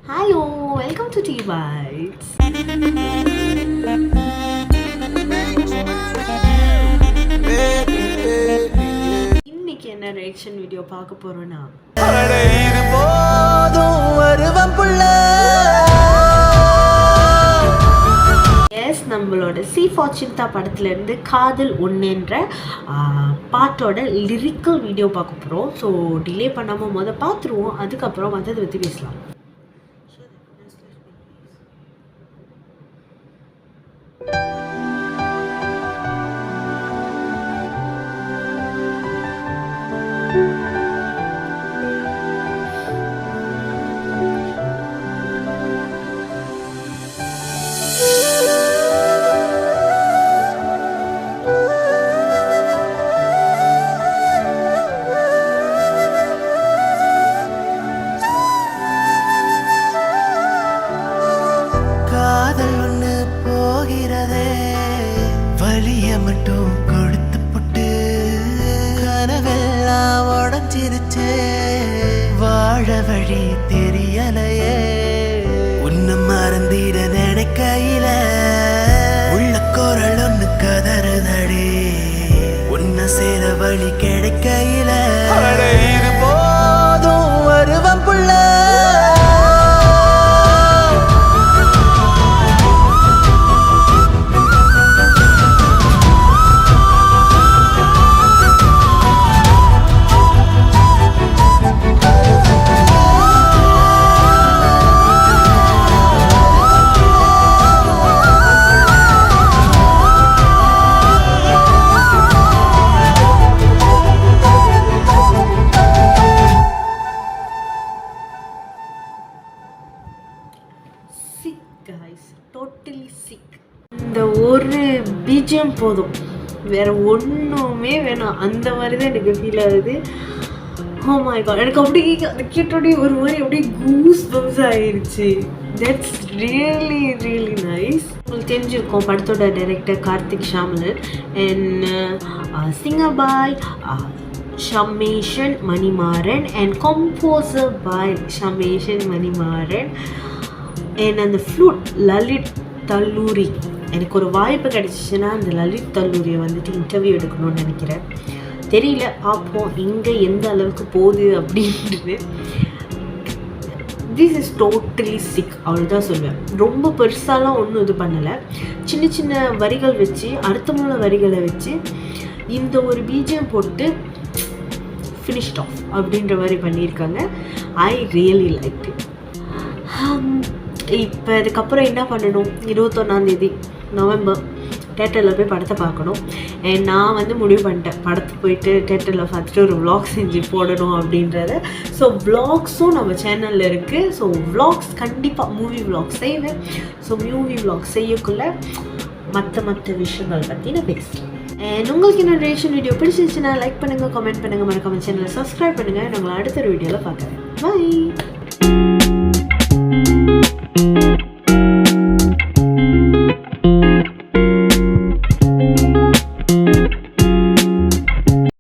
Hello, welcome to Tea Bites. இன்னைக்கு என்ன reaction video பார்க்க போறோம்னா எஸ் நம்மளோட சி ஃபார்ச்சுன்தா படத்துல இருந்து காதல் ஒன்றுன்ற பாட்டோட லிரிக்கல் வீடியோ பார்க்க போகிறோம். ஸோ டிலே பண்ணாமல் பார்த்துருவோம், அதுக்கப்புறம் வந்து அதை பற்றி பேசலாம். மட்டும் கொடுத்து புட்டு கனவெல்லாம் உடஞ்சிருச்சு, வாழ வழி தெரியலையே. உன்னை மறந்திட நினைக்கையில உள்ள குரல் ஒண்ணு கதறுதடி, உன்னை சேர வழி கிடைக்கையில இது போதும் வருவம் புள்ள. Totally sick. இந்த ஒரு பிஜிஎம் போதும், வேற ஒன்றுமே வேணாம், அந்த மாதிரி தான் எனக்கு ஃபீல் ஆகுது. ஓ மை காட், எனக்கு அப்படியே அந்த கேட்டோடய ஒரு மாதிரி அப்படியே கூஸ் பம்ஸ் ஆயிடுச்சு. That's really really nice. உங்களுக்கு தெரிஞ்சிருக்கோம் படத்தோட director Karthik Shamalan and singer by Shameshan Manimaran and composer by Shameshan Manimaran and அந்த ஃப்ளூட் லலித் தல்லூரி. எனக்கு ஒரு வாய்ப்பு கிடைச்சிச்சுன்னா அந்த லலித் தல்லூரியை வந்துட்டு இன்டர்வியூ எடுக்கணும்னு நினைக்கிறேன். தெரியல, பார்ப்போம் இங்கே எந்த அளவுக்கு போகுது அப்படின்றது. திஸ் இஸ் டோட்டலி சிக், அவ்வளோதான் சொல்லுவேன். ரொம்ப பெருசாலாம் ஒன்றும் இது பண்ணலை, சின்ன சின்ன வரிகள் வச்சு அர்த்தமுள்ள வரிகளை வச்சு இந்த ஒரு பிஜிஎம் போட்டு ஃபினிஷ்ட் ஆஃப் அப்படின்ற மாதிரி பண்ணியிருக்காங்க. I really like it. இப்போ இதுக்கப்புறம் என்ன பண்ணணும், 21 நவம்பர் தேட்டரில் போய் படத்தை பார்க்கணும். அண்ட் நான் வந்து முடிவு பண்ணிட்டேன், படத்தை போயிட்டு தேட்டரில் பார்த்துட்டு ஒரு விளாக் செஞ்சு போடணும் அப்படின்றத. ஸோ விளாக்ஸும் நம்ம சேனலில் இருக்குது. ஸோ விளாக்ஸ் கண்டிப்பாக மூவி விளாக்ஸ் செய்வேன். ஸோ மூவி விளாக்ஸ் செய்யக்குள்ள மற்ற விஷயங்கள் பற்றி நான் பேசுகிறேன். அண்ட் உங்களுக்கு என்னோட ரியாக்ஷன் வீடியோ பிடிச்சிருச்சுன்னா லைக் பண்ணுங்கள், கமெண்ட் பண்ணுங்கள், மறக்காம சேனலை சப்ஸ்கிரைப் பண்ணுங்கள். நான் உங்களை அடுத்த ஒரு வீடியோவில் பார்க்குறேன். பை.